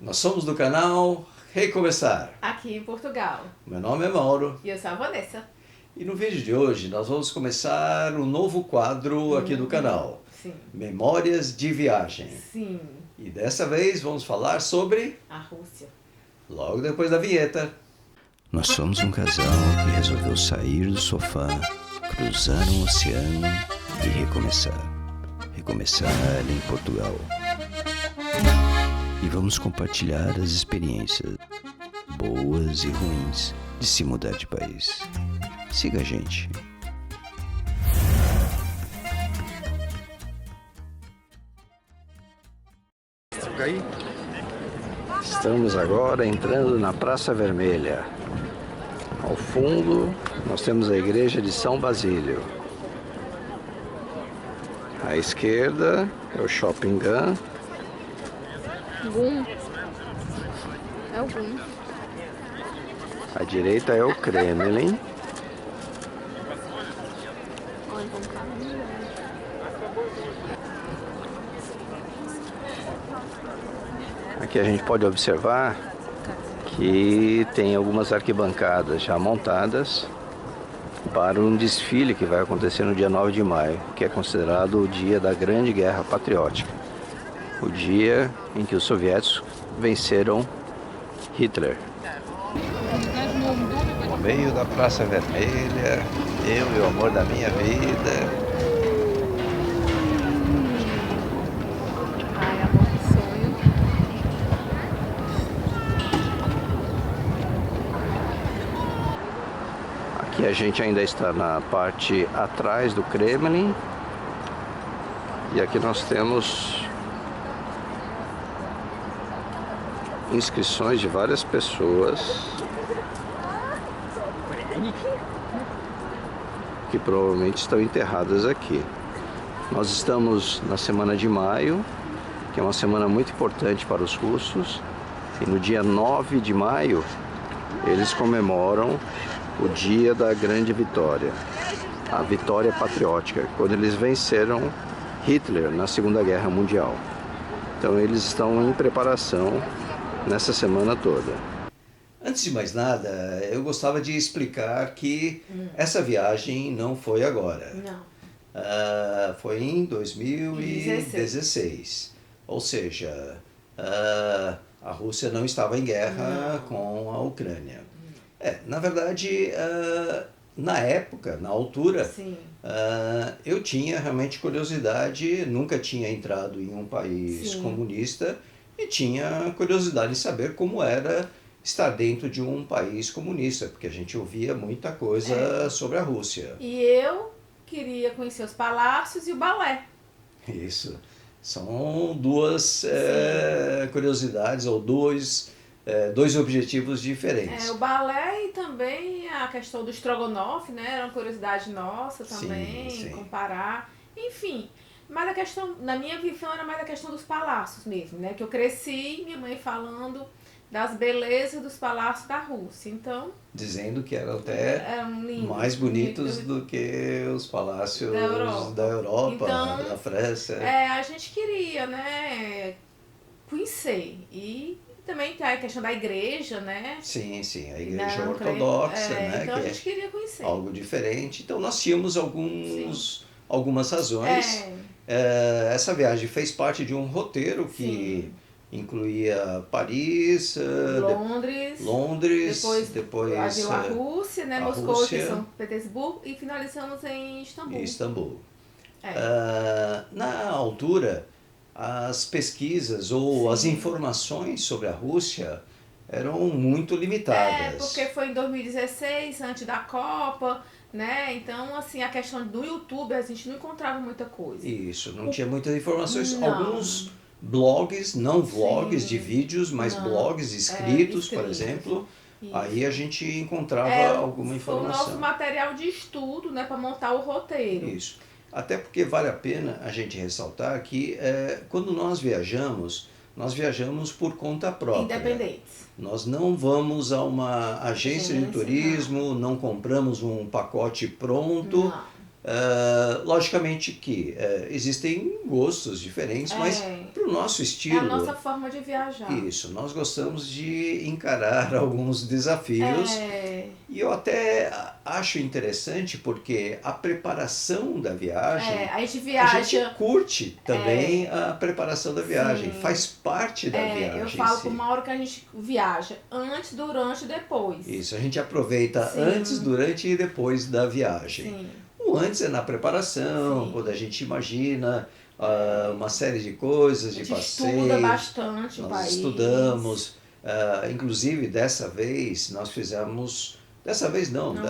Nós somos do canal Recomeçar. Aqui em Portugal. Meu nome é Mauro. E eu sou a Vanessa. E no vídeo de hoje nós vamos começar um novo quadro aqui do canal. Sim. Memórias de viagem. Sim. E dessa vez vamos falar sobre... A Rússia. Logo depois da vinheta. Nós somos um casal que resolveu sair do sofá, cruzar um oceano e recomeçar. Recomeçar em Portugal. E vamos compartilhar as experiências boas e ruins de se mudar de país. Siga a gente. Estamos agora entrando na Praça Vermelha. Ao fundo, nós temos a igreja de São Basílio. À esquerda é o Shopping Gun. GUM. É o GUM. À direita é o Kremlin. Olha, vamos caminhar. Aqui a gente pode observar que tem algumas arquibancadas já montadas para um desfile que vai acontecer no dia 9 de maio, que é considerado o dia da Grande Guerra Patriótica, o dia em que os soviéticos venceram Hitler. No meio da Praça Vermelha, eu e o amor da minha vida. Ai, amor do sonho. Aqui a gente ainda está na parte atrás do Kremlin. E aqui nós temos inscrições de várias pessoas que provavelmente estão enterradas aqui. Nós estamos na semana de maio, que é uma semana muito importante para os russos, e no dia 9 de maio eles comemoram o dia da grande vitória, a vitória patriótica, quando eles venceram Hitler na Segunda Guerra Mundial. Então eles estão em preparação nessa semana toda. Antes de mais nada, eu gostava de explicar que essa viagem não foi agora. Não. Foi em 2016. Ou seja, a Rússia não estava em guerra com a Ucrânia. Na verdade, na época, na altura, Sim. eu tinha realmente curiosidade, nunca tinha entrado em um país Sim. comunista e tinha curiosidade em saber como era estar dentro de um país comunista, porque a gente ouvia muita coisa sobre a Rússia. E eu queria conhecer os palácios e o balé. Isso. São duas curiosidades ou dois objetivos diferentes. O balé e também a questão do estrogonofe, né? Era uma curiosidade nossa também, Sim. comparar. Enfim, mas a questão, na minha visão, era mais a questão dos palácios mesmo, né? Que eu cresci, minha mãe falando das belezas dos palácios da Rússia. Então, Dizendo que eram até lindos, mais bonitos do que os palácios da Europa, Então, da França. a gente queria, né, conhecer. E também tem a questão da igreja, né? Sim, a igreja Não, ortodoxa, né? Então Que a gente queria conhecer. algo diferente. Então nós tínhamos algumas razões. Essa viagem fez parte de um roteiro que incluía Paris, Londres, depois a Rússia, né? a Moscou, Rússia, São Petersburgo, e finalizamos em Istambul. Na altura, as pesquisas ou as informações sobre a Rússia eram muito limitadas. Porque foi em 2016, antes da Copa, né? Então, assim, a questão do YouTube, a gente não encontrava muita coisa. Isso, não tinha muitas informações. Não. Alguns blogs, não vlogs de vídeos, mas blogs escritos, por exemplo. Isso. Aí a gente encontrava alguma Foi o informação. nosso material de estudo, né? Para montar o roteiro. Isso. Até porque vale a pena a gente ressaltar que quando nós viajamos por conta própria. Independentes. Nós não vamos a uma agência de turismo, não compramos um pacote pronto. Não. Logicamente que existem gostos diferentes, mas para o nosso É estilo, a nossa forma de viajar. isso, nós gostamos de encarar alguns desafios. É, E eu até acho interessante porque a preparação da viagem, a gente a gente viaja. curte também a preparação da viagem, Sim. faz parte da viagem Eu em falo si. por uma hora que a gente viaja, antes, durante e depois. Isso, a gente aproveita Sim. antes, durante e depois da viagem. Sim. O antes é na preparação, Sim. quando a gente imagina uma série de coisas, A de gente estuda passeios, bastante o nós país. estudamos, inclusive dessa vez nós fizemos, dessa vez não, Não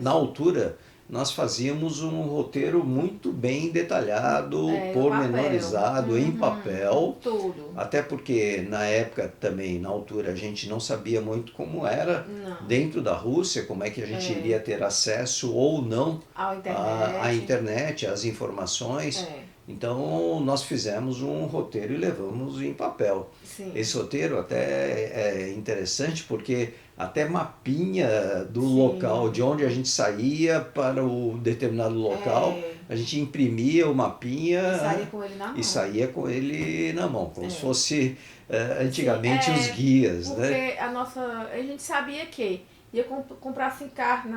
na altura nós fazíamos um roteiro muito bem detalhado, pormenorizado, em papel, Tudo. até porque na época também, na altura, a gente não sabia muito como era Não. dentro da Rússia, como é que a gente iria ter acesso ou não A à internet, às informações. É, Então nós fizemos um roteiro e levamos em papel. sim. Esse roteiro até é interessante porque até mapinha do Sim. local, de onde a gente saía para o determinado local, a gente imprimia o mapinha E saía com ele na mão. e saía com ele na mão, como se fosse antigamente Sim, os guias, porque né? a gente sabia que ia comprar assim carro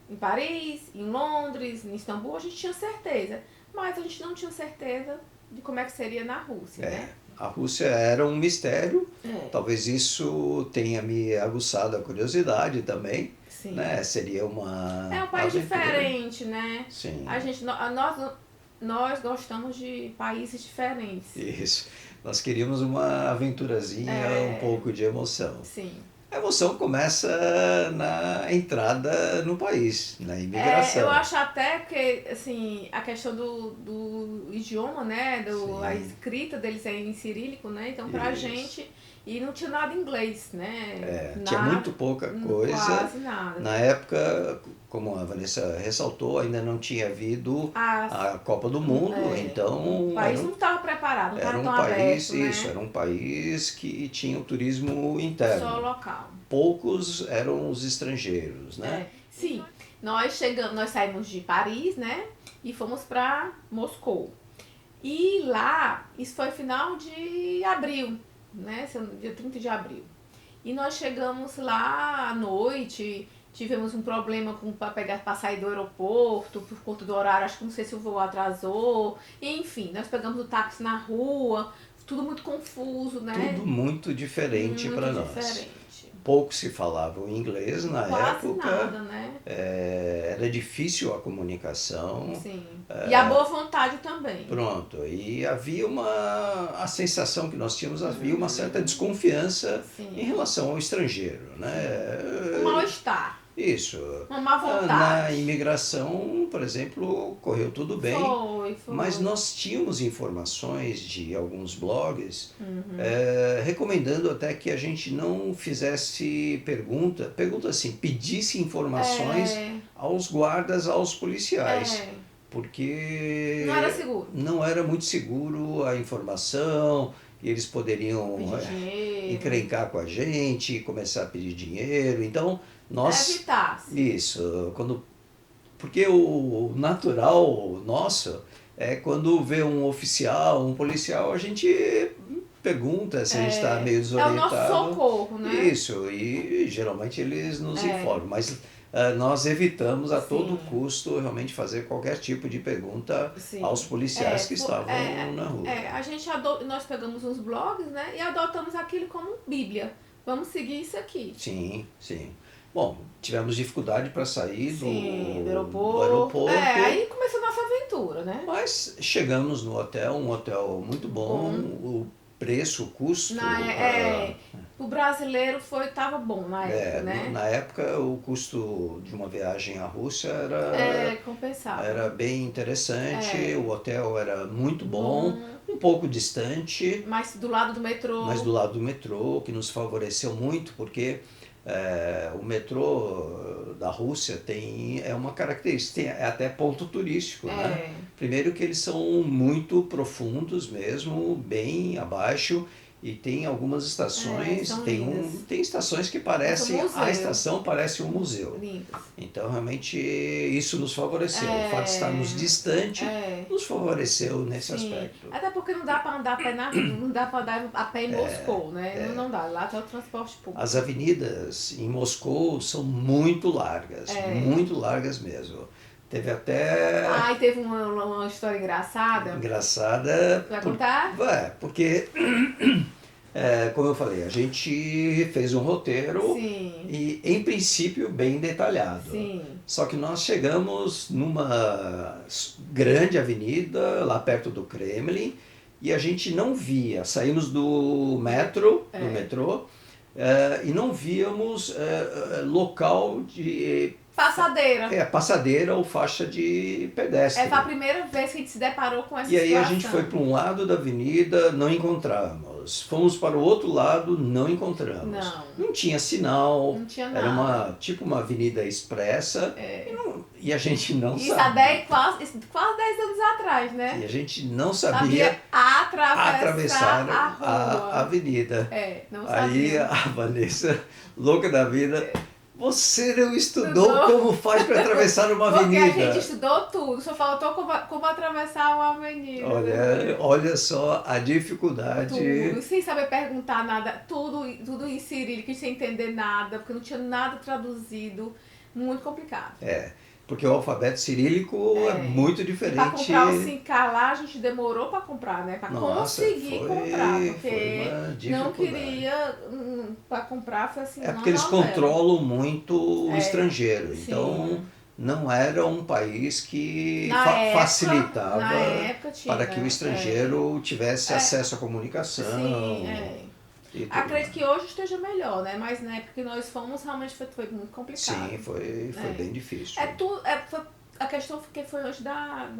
em Paris, em Londres, em Istambul, a gente tinha certeza. Mas a gente não tinha certeza de como é que seria na Rússia, né? A Rússia era um mistério, É. talvez isso tenha me aguçado a curiosidade também, Sim. né? Seria uma É um país aventura. diferente, né? Sim. Nós gostamos de países diferentes. Isso. Nós queríamos uma aventurazinha, um pouco de emoção. Sim. A emoção começa na entrada no país, na imigração. Eu acho até que, assim, a questão do idioma, né, a escrita deles é em cirílico, né, então pra gente, e não tinha nada em inglês, né. Tinha muito pouca coisa. Quase nada. Na época, como a Vanessa ressaltou, ainda não tinha havido a Copa do Mundo, então o país não estava preparado, não era estava um tão país, aberto, né? isso, era um país que tinha o turismo interno. Só local. Poucos eram os estrangeiros, né? Sim, nós saímos de Paris, né, e fomos para Moscou. E lá, isso foi final de abril, né, dia 30 de abril. E nós chegamos lá à noite, tivemos um problema para sair do aeroporto, por conta do horário, acho que não sei se o voo atrasou. Enfim, nós pegamos o táxi na rua, tudo muito confuso, né? Tudo muito diferente para nós. Diferente. Pouco se falava o inglês na Quase época. nada, né? Era difícil a comunicação. Sim. E a boa vontade também. Pronto. E havia a sensação que nós tínhamos, havia uma certa desconfiança em relação ao estrangeiro, né? Um mal-estar. Isso. Uma má vontade. Na imigração, por exemplo, correu tudo bem. Foi. Mas nós tínhamos informações de alguns blogs recomendando até que a gente não fizesse pergunta assim, pedisse informações aos guardas, aos policiais. Porque não era seguro. Não era muito seguro a informação, e eles poderiam encrencar com a gente, começar a pedir dinheiro. Então, nós... Evitasse. Isso. Porque o natural nosso é quando vê um oficial, um policial, a gente pergunta se a gente está meio desorientado. É o nosso socorro, né? Isso, e geralmente eles nos informam. Mas nós evitamos a todo custo realmente fazer qualquer tipo de pergunta aos policiais que estavam na rua. Nós pegamos uns blogs, né, e adotamos aquilo como Bíblia. Vamos seguir isso aqui. Sim, sim. Bom, tivemos dificuldade para sair do aeroporto. Aí começou a nossa aventura, né? Mas chegamos no hotel, um hotel muito bom. O preço, o custo... O brasileiro estava bom na época, né? Na época, o custo de uma viagem à Rússia compensava. Era bem interessante, o hotel era muito bom, um pouco distante. Mas do lado do metrô. Que nos favoreceu muito, porque o metrô da Rússia é uma característica, é até ponto turístico, né? Primeiro que eles são muito profundos mesmo, bem abaixo, E tem algumas estações, são tem estações que parecem, a estação parece um museu. Lindas. Então realmente isso nos favoreceu. O fato de estarmos distante nos favoreceu nesse aspecto. Até porque não dá para andar a pé não dá para andar a pé em Moscou, né? Não dá, lá tem o transporte público. As avenidas em Moscou são muito largas mesmo. Teve até... Ah, e teve uma história engraçada. Engraçada. Vai contar? Porque, como eu falei, a gente fez um roteiro e, em princípio, bem detalhado. Sim. Só que nós chegamos numa grande avenida, lá perto do Kremlin, e a gente não via. Saímos do metrô, e não víamos local de... passadeira ou faixa de pedestre. Foi a primeira vez que a gente se deparou com essa situação. E aí a gente foi para um lado da avenida, não encontramos. Fomos para o outro lado, não encontramos. Não tinha sinal. Não tinha nada. Era uma avenida expressa. E a gente não sabia. Isso há quase 10 anos atrás, né? E a gente não sabia atravessar a avenida. Não sabia. Aí a Vanessa, louca da vida... Você não estudou como faz para atravessar uma avenida. Porque a gente estudou tudo, só faltou como atravessar uma avenida. Olha só a dificuldade. Tudo, sem saber perguntar nada, tudo em cirílico, sem entender nada, porque não tinha nada traduzido, muito complicado. Porque o alfabeto cirílico é muito diferente. Para comprar o 5K lá, a gente demorou para comprar, né? Para conseguir comprar, porque não queria, para comprar foi assim. Porque eles controlam muito o estrangeiro, então não era um país que facilitava para que o estrangeiro tivesse acesso à comunicação. Acredito que hoje esteja melhor, né? Mas na época que nós fomos, realmente foi muito complicado. Sim, foi bem difícil. A questão que foi antes da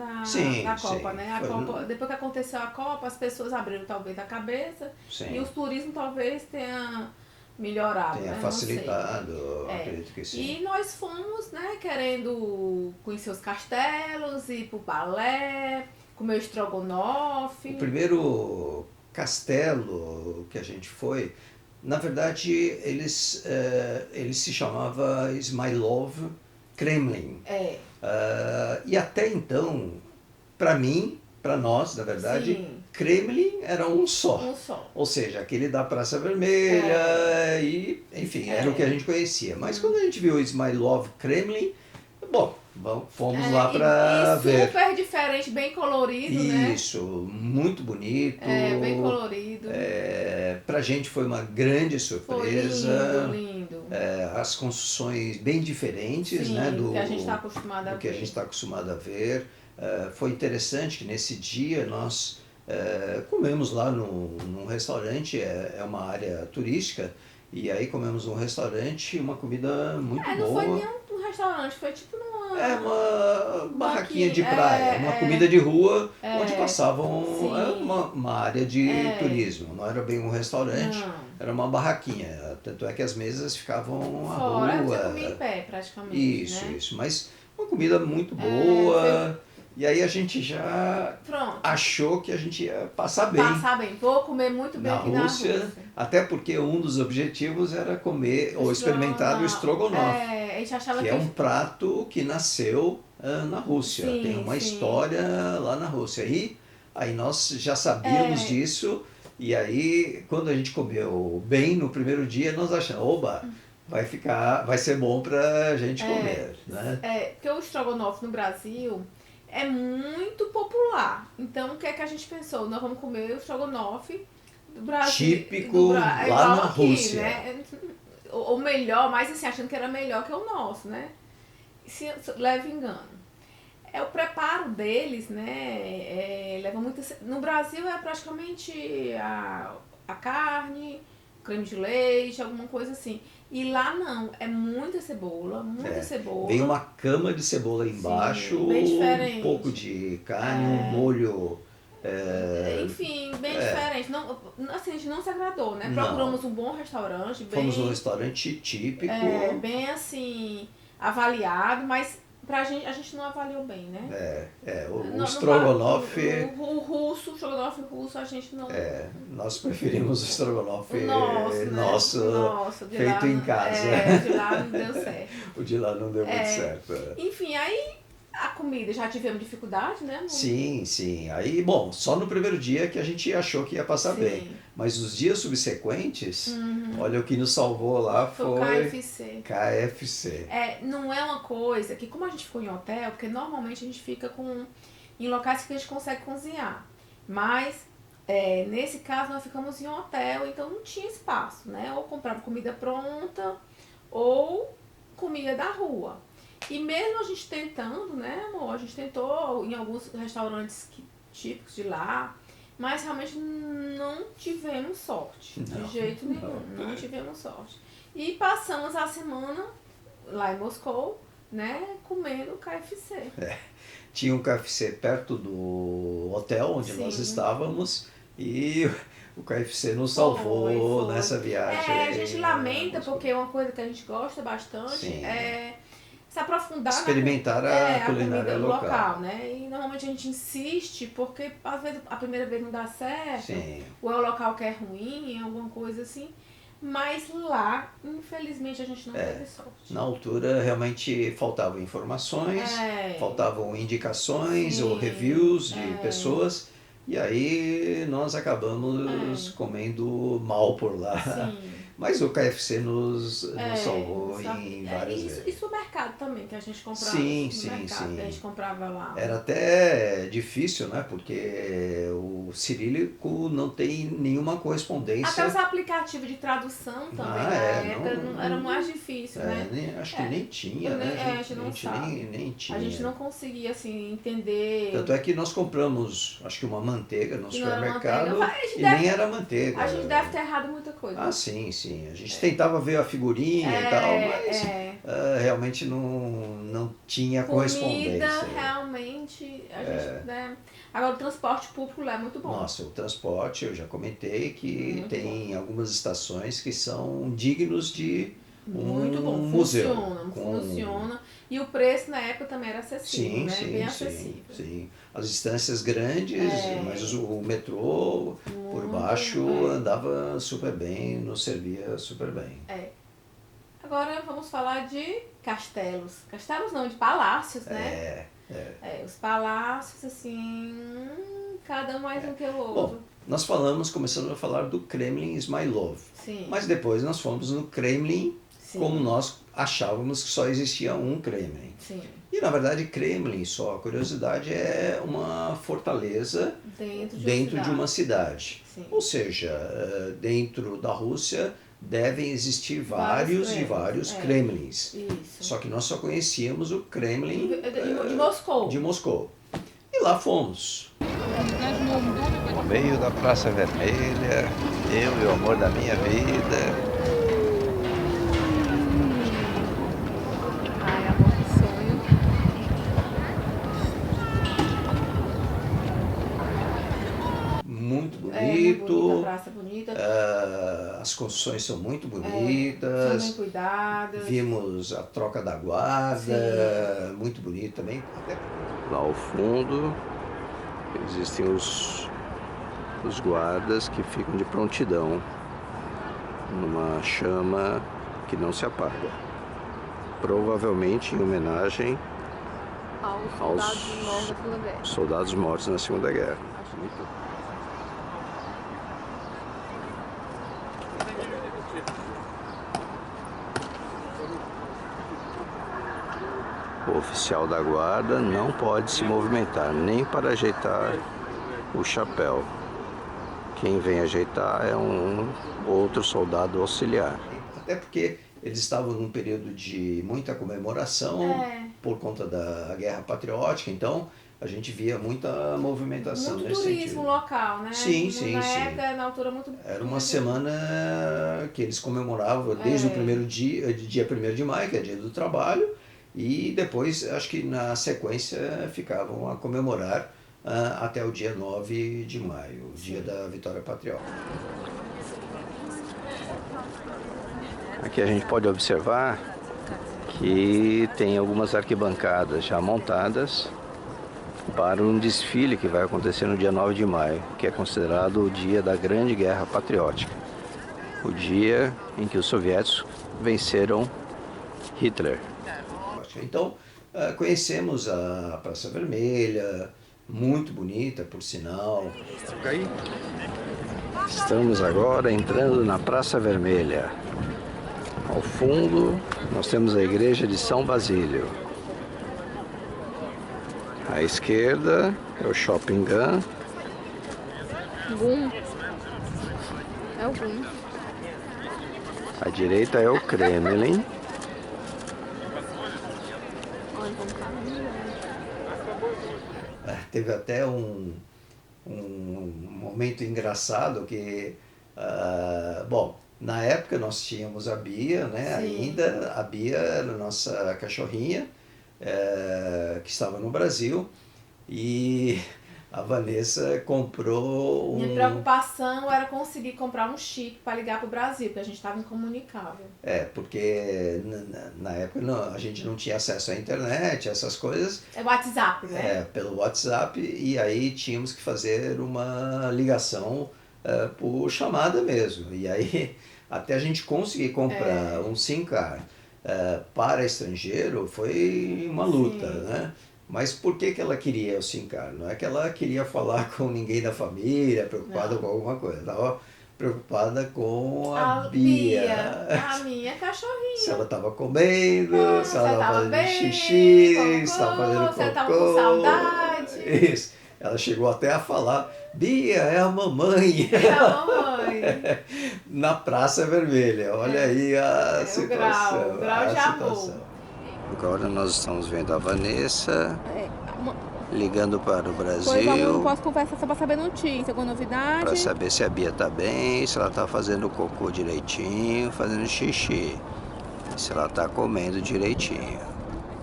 Copa, né? Depois que aconteceu a Copa, as pessoas abriram talvez a cabeça e o turismo talvez tenha melhorado. Tenha facilitado, acredito que sim. E nós fomos, né, querendo conhecer os castelos, ir pro balé, comer o estrogonofe. O primeiro castelo que a gente foi, na verdade ele se chamava Ismailov Kremlin. E até então, para nós, na verdade, Kremlin era um só. Ou seja, aquele da Praça Vermelha e, enfim, era o que a gente conhecia. Mas quando a gente viu Ismailov Kremlin, fomos lá para ver. Super diferente, bem colorido, né? Isso, muito bonito. Bem colorido. Pra gente foi uma grande surpresa. Foi lindo. As construções bem diferentes, né, do que a gente está acostumado a ver. Foi interessante que nesse dia nós comemos lá num restaurante, é uma área turística, e aí comemos num restaurante uma comida muito boa. Não foi nem um restaurante, foi tipo uma barraquinha de praia, uma comida de rua, onde passavam uma área de turismo. Não era bem um restaurante, era uma barraquinha. Tanto é que as mesas ficavam à rua. Você comia em pé, praticamente. Isso. Mas uma comida muito boa. E aí a gente já achou que a gente ia passar bem. Vou comer muito bem aqui na Rússia. Até porque um dos objetivos era comer ou experimentar o estrogonofe, que é um prato que nasceu na Rússia. Tem uma história lá na Rússia. E aí nós já sabíamos disso, e aí quando a gente comeu bem no primeiro dia, nós achamos, vai ser bom pra gente comer. Né? Porque o estrogonofe no Brasil é muito popular. Então, o que é que a gente pensou? Nós vamos comer o estrogonofe do Brasil. Típico lá na Rússia. Né? Ou melhor, mas assim, achando que era melhor que o nosso, né? Se leva engano. O preparo deles, né? Leva muito... No Brasil é praticamente a carne, creme de leite, alguma coisa assim. E lá não, é muita cebola. Vem uma cama de cebola embaixo, um pouco de carne, um molho... Enfim, bem diferente. Não, assim, a gente não se agradou, né? Procuramos um bom restaurante. Fomos num restaurante típico. Bem assim, avaliado, mas a gente não avaliou bem, né? O estrogonofe... O estrogonofe russo, a gente não... nós preferimos o estrogonofe nosso feito em casa. De lá não deu certo. O de lá não deu muito certo. Enfim, aí a comida já tivemos dificuldade, né? Sim. Aí, bom, só no primeiro dia que a gente achou que ia passar bem. Mas os dias subsequentes, olha, o que nos salvou lá foi KFC. Não é uma coisa que, como a gente ficou em hotel, porque normalmente a gente fica em locais que a gente consegue cozinhar. Mas, nesse caso, nós ficamos em hotel, então não tinha espaço, né? Ou comprava comida pronta, ou comida da rua. E mesmo a gente tentando, né, amor? A gente tentou em alguns restaurantes típicos de lá, mas realmente não tivemos sorte. De jeito nenhum. Não tivemos sorte. E passamos a semana lá em Moscou, né, comendo KFC. Tinha um KFC perto do hotel onde nós estávamos e o KFC nos salvou nessa viagem. A gente lamenta porque é uma coisa que a gente gosta bastante. Se aprofundar experimentar a culinária local, né? E normalmente a gente insiste porque às vezes a primeira vez não dá certo, ou é o local que é ruim, alguma coisa assim. Mas lá, infelizmente, a gente não teve sorte. Na altura realmente faltavam informações, faltavam indicações ou reviews de pessoas. E aí nós acabamos comendo mal por lá. Mas o KFC nos salvou em várias vezes. E supermercado também, que a gente comprava. Sim. Que a gente comprava lá. Era até difícil, né? Porque o cirílico não tem nenhuma correspondência. Até os aplicativos de tradução também, na época, era mais difícil, né? Acho que nem tinha, né? A gente não sabe. Nem tinha. A gente não conseguia, assim, entender... Tanto é que nós compramos, acho que uma manteiga no supermercado e nem era manteiga. A gente deve ter errado muita coisa. Sim. A gente tentava ver a figurinha e tal, mas realmente não tinha correspondência. Comida, realmente, a gente... Né? Agora, o transporte público lá é muito bom. Nossa, o transporte, eu já comentei que tem algumas estações que são dignos de um museu. Funciona. E o preço na época também era acessível, né? Bem acessível. Sim. As distâncias grandes, mas o metrô por baixo andava super bem, nos servia super bem. Agora vamos falar de castelos. Castelos não, de palácios, né? Os palácios, assim, cada um mais do que o outro. Bom, nós começamos a falar do Kremlin Ismailov. Sim. Mas depois nós fomos no Kremlin, como nós achávamos que só existia um Kremlin. Sim. E na verdade Kremlin, só a curiosidade, é uma fortaleza dentro de uma cidade. Sim. Ou seja, dentro da Rússia devem existir vários Kremlins. Isso. Só que nós só conhecíamos o Kremlin de Moscou. E lá fomos. No meio da Praça Vermelha, eu e o amor da minha vida. Muito bonito. A praça é bonita. As construções são muito bonitas. São bem cuidadas. Vimos a troca da guarda, muito bonito também. Lá ao fundo existem os guardas que ficam de prontidão numa chama que não se apaga. Provavelmente em homenagem aos soldados mortos na Segunda Guerra. O oficial da guarda não pode se movimentar nem para ajeitar o chapéu. Quem vem ajeitar é um outro soldado auxiliar. Até porque eles estavam num período de muita comemoração por conta da Guerra Patriótica, então a gente via muita movimentação muito nesse turismo sentido. Local, né? Sim. Época, na altura, muito... Era uma semana que eles comemoravam desde o primeiro dia 1º de maio, que é dia do trabalho, e depois, acho que na sequência, ficavam a comemorar até o dia 9 de maio, o dia da Vitória Patriótica. Aqui a gente pode observar E tem algumas arquibancadas já montadas para um desfile que vai acontecer no dia 9 de maio, que é considerado o dia da Grande Guerra Patriótica, o dia em que os soviéticos venceram Hitler. Então, conhecemos a Praça Vermelha, muito bonita, por sinal. Estamos agora entrando na Praça Vermelha. Ao fundo, nós temos a igreja de São Basílio. À esquerda é o Shopping Gun. Gum. É o Gum. À direita é o Kremlin. Teve até um momento engraçado que, bom, na época nós tínhamos a Bia, né? Sim. Ainda a Bia era a nossa cachorrinha, que estava no Brasil, e a Vanessa comprou Minha preocupação era conseguir comprar um chip para ligar para o Brasil, porque a gente estava incomunicável. Porque na época a gente não tinha acesso à internet, essas coisas. É WhatsApp, né? Pelo WhatsApp, e aí tínhamos que fazer uma ligação por chamada mesmo. E aí, até a gente conseguir comprar um SIM card para estrangeiro, foi uma luta, Sim. né? Mas por que ela queria o SIM card? Não é que ela queria falar com ninguém da família, preocupada com alguma coisa. Estava preocupada com a Bia. A minha cachorrinha. Se ela estava comendo, se ela estava fazendo bem, xixi, cocô, se estava fazendo cocô. se ela estava com saudade. Isso. Ela chegou até a falar, Bia, é a mamãe. É a mamãe. Na Praça Vermelha. Olha aí a situação. O grau de amor. Agora nós estamos vendo a Vanessa ligando para o Brasil. Pois eu não posso conversar só para saber notícia, alguma novidade. Para saber se a Bia está bem, se ela está fazendo cocô direitinho, fazendo xixi. Se ela está comendo direitinho.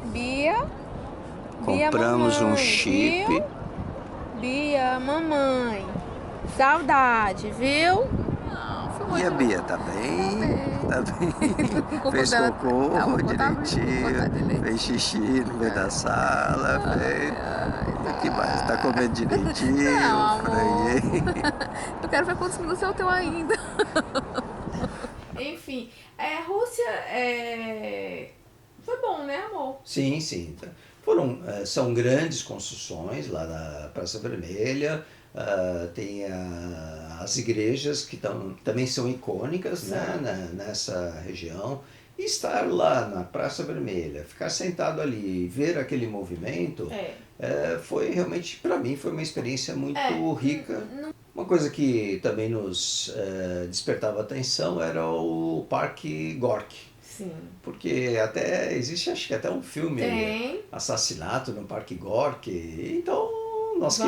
Bia. Compramos Bia, mamãe, um chip. Viu? Bia, mamãe. Saudade, viu? E a Bia tá bem? Tá bem? Fez cocô direitinho, fez xixi no meio da sala, fez... O que mais? Tá comendo direitinho? Não, franguei. Eu quero ver quantos minutos é o teu ainda. Enfim, Rússia foi bom, né, amor? Sim, sim. São grandes construções lá na Praça Vermelha. Tem as igrejas que também são icônicas, né, nessa região. E estar lá na Praça Vermelha, ficar sentado ali e ver aquele movimento, foi realmente, para mim, foi uma experiência muito rica. Uma coisa que também nos despertava atenção era o Parque Gorky. Sim. Porque até existe, acho que até um filme, Assassinato no Parque Gorky. Então nós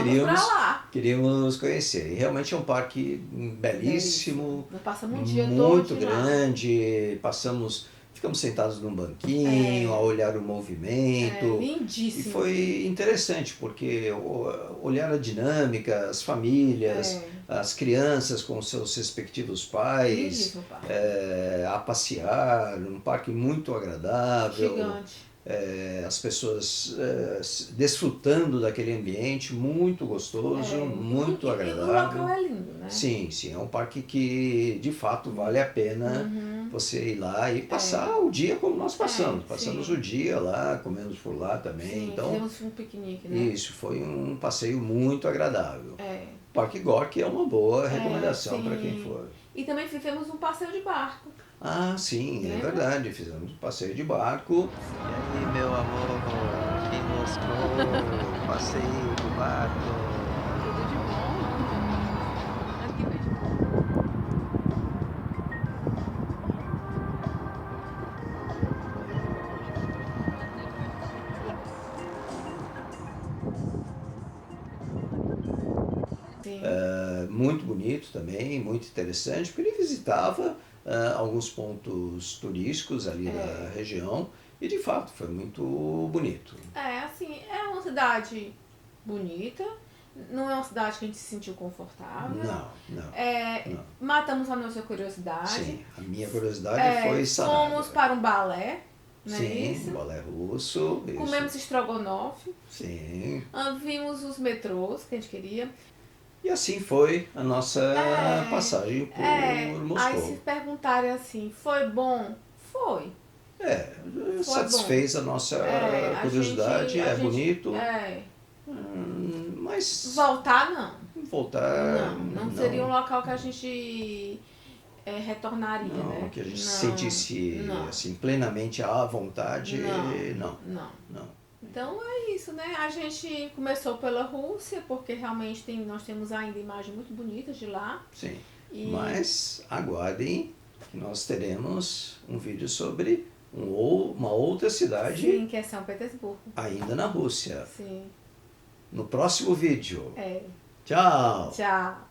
queríamos conhecer. E realmente é um parque belíssimo, passamos um dia muito grande. Ficamos sentados num banquinho, a olhar o movimento. Lindíssimo. E foi interessante, porque olhar a dinâmica, as famílias, as crianças com seus respectivos pais, a passear, um parque muito agradável. Gigante. As pessoas desfrutando daquele ambiente muito gostoso, muito agradável. O local é lindo, né? Sim, sim, é um parque que de fato vale a pena você ir lá e passar o dia como nós passamos. Passamos o dia lá, comemos por lá também. Sim, então, fizemos um piquenique, né? Isso, foi um passeio muito agradável. Parque Gorky é uma boa recomendação para quem for. E também fizemos um passeio de barco. Ah, sim, é verdade. Fizemos um passeio de barco. E aí, meu amor, aqui em Moscou, passeio de barco. Tudo de bom. Aqui Muito bonito também, muito interessante, porque ele visitava alguns pontos turísticos ali da região e de fato foi muito bonito. É uma cidade bonita, não é uma cidade que a gente se sentiu confortável. Não. Matamos a nossa curiosidade. Sim, a minha curiosidade foi sanar. Fomos para um balé. não é Sim, isso? balé russo. Isso. Comemos estrogonofe. Sim. Vimos os metrôs que a gente queria. E assim foi a nossa passagem por Moscou. Aí se perguntarem assim, foi bom? Foi. Satisfez a nossa curiosidade, bonito. Mas Voltar não. voltar. Não seria um local que a gente retornaria, não, né? que a gente se sentisse assim, plenamente à vontade. Não. Então é isso, né? A gente começou pela Rússia, porque realmente nós temos ainda imagens muito bonitas de lá. Sim. Mas aguardem que nós teremos um vídeo sobre uma outra cidade. Sim, que é São Petersburgo. Ainda na Rússia. Sim. No próximo vídeo. É. Tchau! Tchau!